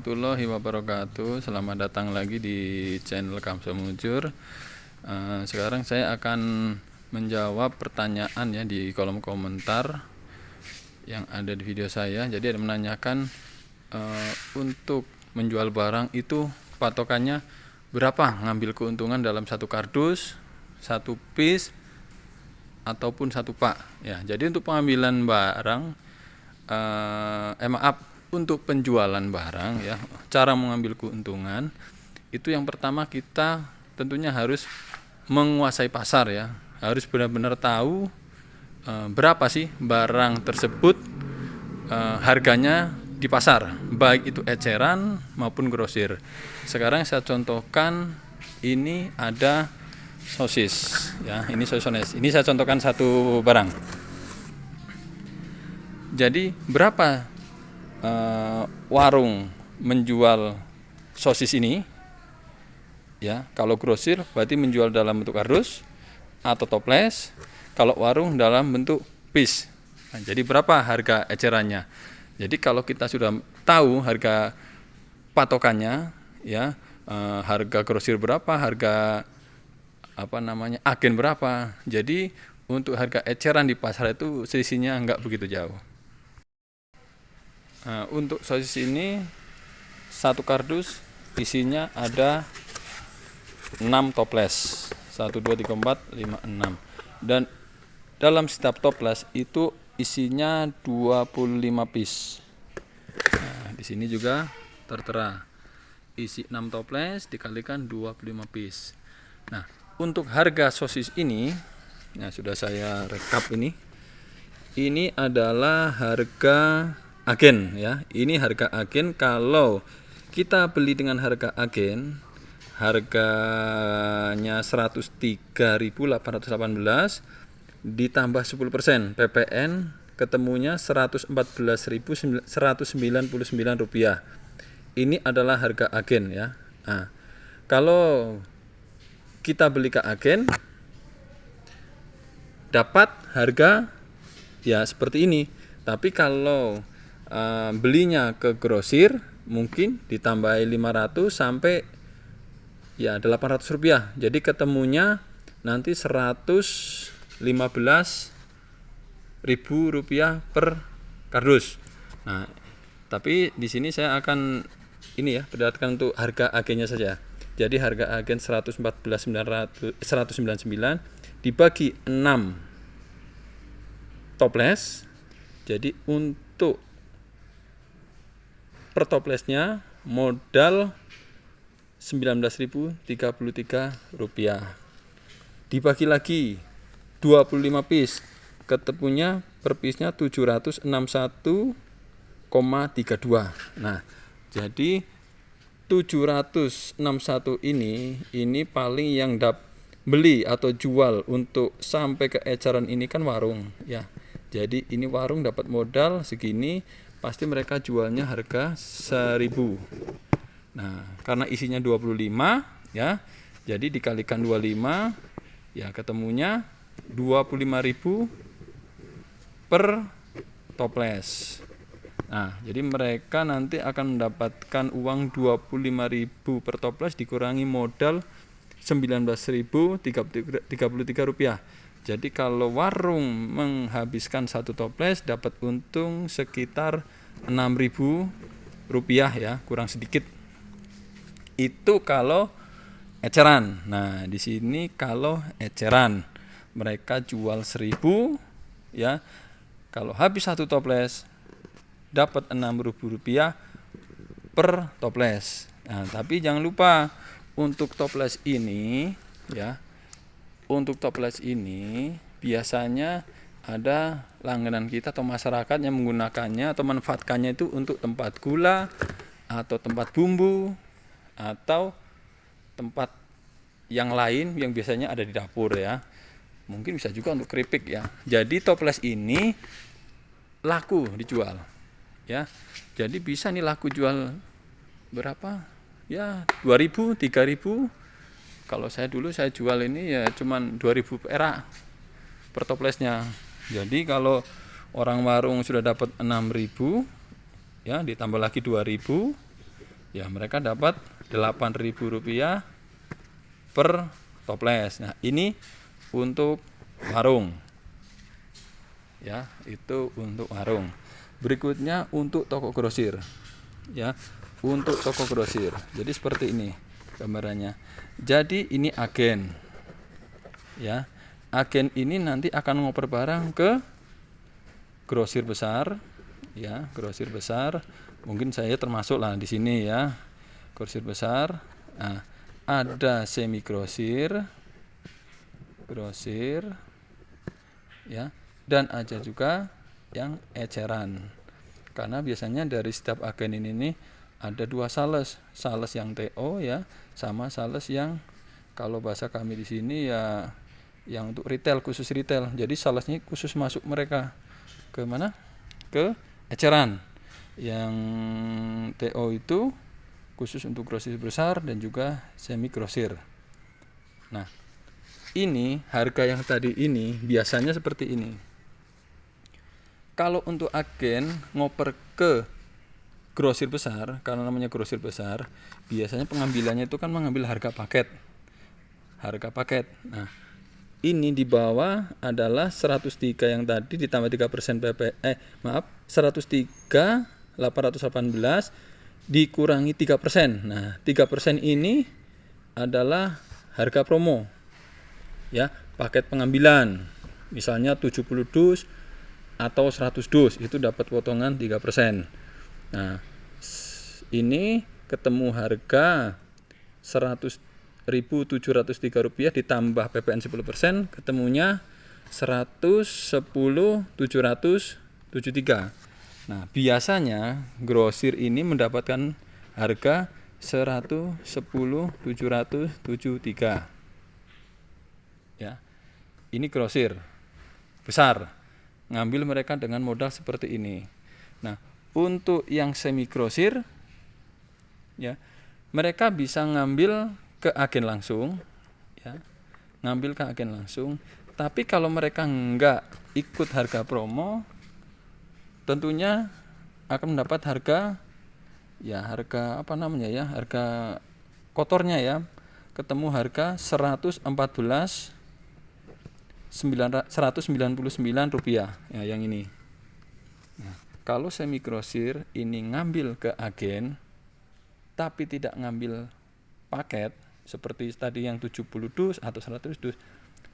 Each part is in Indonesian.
warahmatullahi wabarakatuh. Selamat datang lagi di channel Kamsa Mujur. Sekarang saya akan menjawab pertanyaan ya di kolom komentar yang ada di video saya. Jadi ada menanyakan untuk menjual barang itu patokannya berapa, ngambil keuntungan dalam satu kardus, satu piece ataupun satu pak ya. Jadi untuk pengambilan barang untuk penjualan barang ya, cara mengambil keuntungan itu yang pertama kita tentunya harus menguasai pasar ya, harus benar-benar tahu berapa sih barang tersebut harganya di pasar, baik itu eceran maupun grosir. Sekarang saya contohkan, ini ada sosis ya, ini sosis. Ini saya contohkan satu barang. Jadi berapa warung menjual sosis ini ya? Kalau grosir berarti menjual dalam bentuk kardus atau toples, kalau warung dalam bentuk piece. Nah, jadi berapa harga ecerannya? Jadi kalau kita sudah tahu harga patokannya ya, harga grosir berapa, harga agen berapa, jadi untuk harga eceran di pasar itu selisihnya nggak begitu jauh. Nah, untuk sosis ini satu kardus isinya ada 6 toples, 1 2 3 4 5 6, dan dalam setiap toples itu isinya 25 piece. Nah, di sini juga tertera isi 6 toples dikalikan 25 piece. Nah, untuk harga sosis ini, nah sudah saya rekap ini adalah harga agen ya. Ini harga agen. Kalau kita beli dengan harga agen, harganya 103.818 ditambah 10% PPN, ketemunya Rp114.199. Ini adalah harga agen ya. Nah, kalau kita beli ke agen dapat harga ya seperti ini. Tapi kalau belinya ke grosir mungkin ditambahi 500 sampai ya 800 rupiah. Jadi ketemunya nanti 115.000 rupiah per kardus. Nah, tapi di sini saya akan ini ya, berdasarkan untuk harga agennya saja. Jadi harga agen 199 dibagi 6 toples. Jadi untuk per toplesnya modal Rp19.033, dibagi lagi 25 piece, ketemunya per piece-nya 761,32. Nah, jadi 761 ini paling yang beli atau jual untuk sampai ke eceran ini kan warung ya. Jadi ini warung dapat modal segini, pasti mereka jualnya harga 1.000. Nah, karena isinya 25 ya, jadi dikalikan 25 ya, ketemunya 25.000 per toples. Nah, jadi mereka nanti akan mendapatkan uang 25.000 per toples dikurangi modal Rp19.033. Jadi kalau warung menghabiskan satu toples dapat untung sekitar Rp6.000 ya, kurang sedikit. Itu kalau eceran. Nah, di sini kalau eceran mereka jual 1.000 ya. Kalau habis satu toples dapat Rp6.000 per toples. Nah, tapi jangan lupa untuk toples ini ya. Untuk toples ini biasanya ada langganan kita atau masyarakat yang menggunakannya atau manfaatkannya itu untuk tempat gula atau tempat bumbu atau tempat yang lain yang biasanya ada di dapur ya. Mungkin bisa juga untuk keripik ya. Jadi toples ini laku dijual ya. Jadi bisa nih laku jual berapa? Ya 2.000, 3.000. Kalau saya dulu saya jual ini ya cuman 2.000 perak per toplesnya. Jadi kalau orang warung sudah dapat 6.000 ya, ditambah lagi 2.000 ya mereka dapat Rp8.000 per toples. Nah, ini untuk warung. Ya, itu untuk warung. Berikutnya untuk toko grosir. Ya, untuk toko grosir. Jadi seperti ini gambarannya. Jadi ini agen. Ya. Agen ini nanti akan ngoper barang ke grosir besar, ya, grosir besar. Mungkin saya termasuk lah di sini ya. Grosir besar. Nah, ada semi grosir, grosir, ya, dan ada juga yang eceran. Karena biasanya dari setiap agen ini nih ada dua sales yang TO ya, sama sales yang kalau bahasa kami di sini ya yang untuk retail, khusus retail. Jadi salesnya khusus masuk mereka ke mana? Ke eceran. Yang TO itu khusus untuk grosir besar dan juga semi grosir. Nah, ini harga yang tadi ini biasanya seperti ini. Kalau untuk agen ngoper ke grosir besar, karena namanya grosir besar, biasanya pengambilannya itu kan mengambil harga paket. Harga paket. Nah, ini di bawah adalah 103 yang tadi ditambah 3% maaf, 103 818 dikurangi 3%. Nah, 3% ini adalah harga promo. Ya, paket pengambilan. Misalnya 70 dus atau 100 dus itu dapat potongan 3%. Nah, ini ketemu harga Rp100.703 ditambah PPN 10%, ketemunya 110.773. Nah, biasanya grosir ini mendapatkan harga 110.773. Ya. Ini grosir besar. Ngambil mereka dengan modal seperti ini. Nah, untuk yang semi grosir ya, mereka bisa ngambil ke agen langsung ya. Ngambil ke agen langsung. Tapi kalau mereka enggak ikut harga promo, tentunya akan mendapat harga ya, harga apa namanya ya, harga kotornya ya. Ketemu harga Rp199 ya, yang ini. Nah, kalau semi grosir ini ngambil ke agen tapi tidak ngambil paket seperti tadi yang 70 dus atau 100 dus,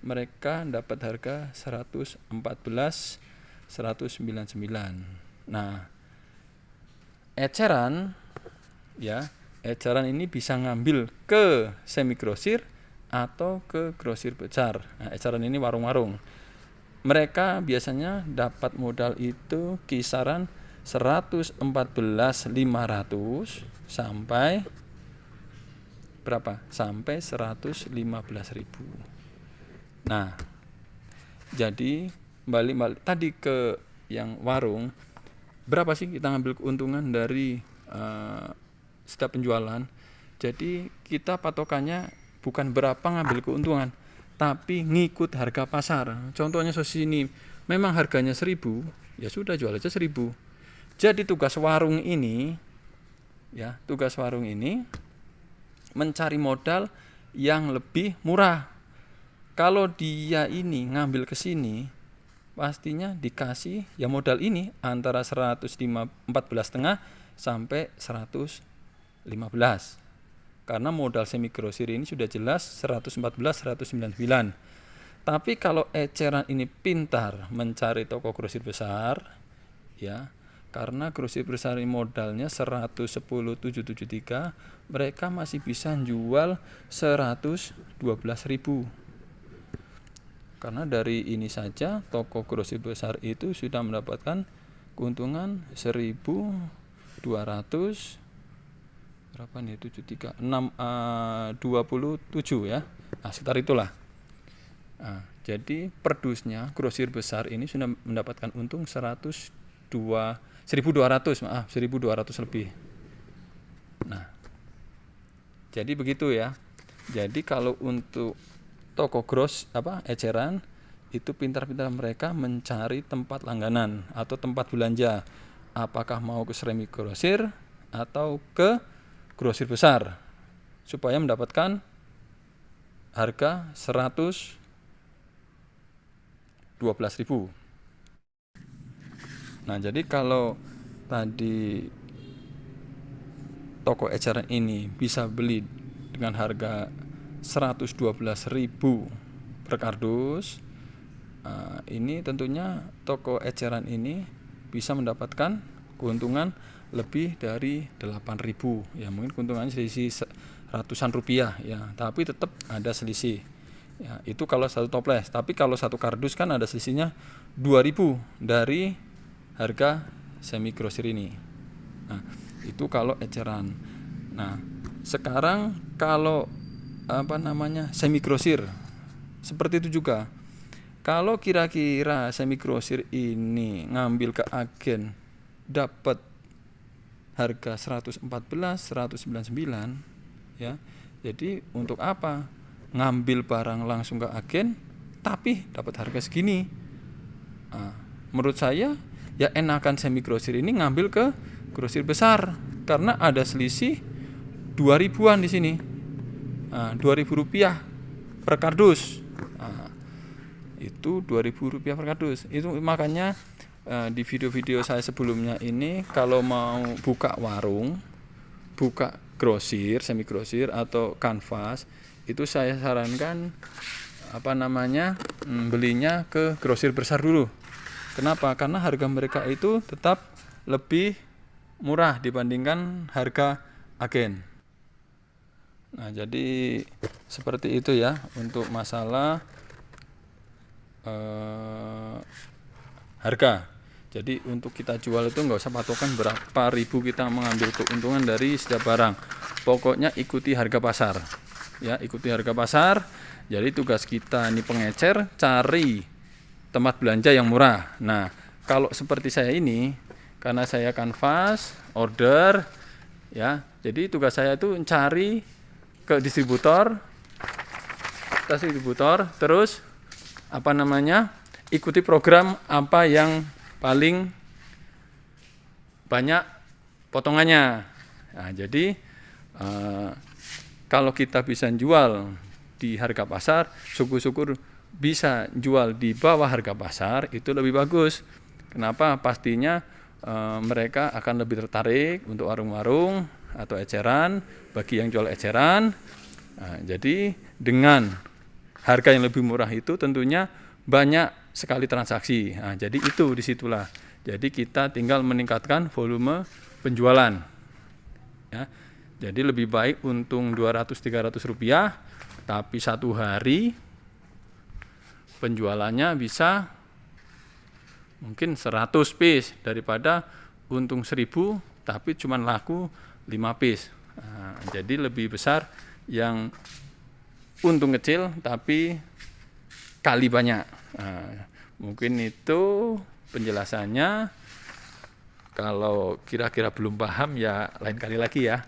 mereka dapat harga 114.199. Nah, eceran ya, eceran ini bisa ngambil ke semi grosir atau ke grosir besar. Nah, eceran ini warung-warung. Mereka biasanya dapat modal itu kisaran 114.500 sampai berapa? Sampai 115.000. Nah, jadi balik tadi ke yang warung, berapa sih kita ngambil keuntungan dari setiap penjualan? Jadi kita patokannya bukan berapa ngambil keuntungan, tapi ngikut harga pasar. Contohnya sosis ini memang harganya 1.000, ya sudah jual aja 1.000. Jadi tugas warung ini ya, tugas warung ini mencari modal yang lebih murah. Kalau dia ini ngambil ke sini, pastinya dikasih ya modal ini antara 114,5 sampai 115. Karena modal semi grosir ini sudah jelas 114.199. Tapi kalau eceran ini pintar mencari toko grosir besar ya, karena grosir besar ini modalnya 110.773, mereka masih bisa jual 112.000. Karena dari ini saja toko grosir besar itu sudah mendapatkan keuntungan 1.200 berapa nih, 73 27 ya. Nah, sekitar itulah. Nah, jadi per dusnya grosir besar ini sudah mendapatkan untung 1.200 lebih. Nah, jadi begitu ya. Jadi kalau untuk toko eceran itu pintar-pintar mereka mencari tempat langganan atau tempat belanja. Apakah mau ke semi grosir atau ke grosir besar supaya mendapatkan harga 112.000. Nah, jadi kalau tadi toko eceran ini bisa beli dengan harga 112.000 per kardus, ini tentunya toko eceran ini bisa mendapatkan keuntungan lebih dari 8.000 ya, mungkin keuntungannya selisih ratusan rupiah ya, tapi tetap ada selisih ya, itu kalau satu toples. Tapi kalau satu kardus kan ada selisihnya 2.000 dari harga semi grosir ini. Nah, itu kalau eceran. Nah, sekarang kalau semi grosir seperti itu juga. Kalau kira-kira semi grosir ini ngambil ke agen dapat harga 114, 199 ya. Jadi untuk apa ngambil barang langsung ke agen tapi dapat harga segini? Menurut saya ya enakan semi grosir ini ngambil ke grosir besar karena ada selisih 2.000-an di sini. 2.000 rupiah per kardus. Itu 2.000 rupiah per kardus. Itu makanya di video-video saya sebelumnya ini, kalau mau buka warung, buka grosir, semi grosir atau kanvas, itu saya sarankan belinya ke grosir besar dulu. Kenapa? Karena harga mereka itu tetap lebih murah dibandingkan harga agen. Nah, jadi seperti itu ya untuk masalah harga. Jadi untuk kita jual itu nggak usah patokan berapa ribu kita mengambil keuntungan dari setiap barang. Pokoknya ikuti harga pasar. Ya, ikuti harga pasar. Jadi tugas kita ini pengecer cari tempat belanja yang murah. Nah, kalau seperti saya ini, karena saya kanvas, order, ya. Jadi tugas saya itu cari ke distributor, terus ikuti program apa yang paling banyak potongannya. Nah, jadi kalau kita bisa jual di harga pasar, syukur-syukur bisa jual di bawah harga pasar, itu lebih bagus. Kenapa? Pastinya mereka akan lebih tertarik untuk warung-warung atau eceran, bagi yang jual eceran. Nah, jadi dengan harga yang lebih murah itu tentunya banyak sekali transaksi. Nah, jadi itu disitulah. Jadi kita tinggal meningkatkan volume penjualan. Ya, jadi lebih baik untung 200-300 rupiah, tapi satu hari penjualannya bisa mungkin 100 piece daripada untung 1.000 tapi cuma laku 5 piece. Nah, jadi lebih besar yang untung kecil tapi kali banyak. Nah, mungkin itu penjelasannya. Kalau kira-kira belum paham ya lain kali lagi ya.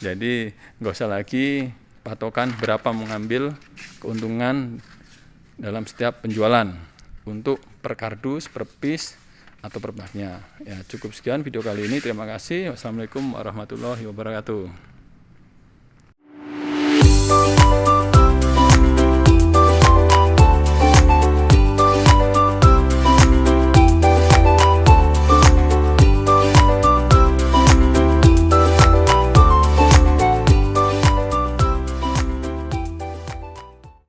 Jadi nggak usah lagi patokan berapa mengambil keuntungan dalam setiap penjualan untuk per kardus, per piece atau per baknya. Ya, cukup sekian video kali ini. Terima kasih. Wassalamualaikum warahmatullahi wabarakatuh.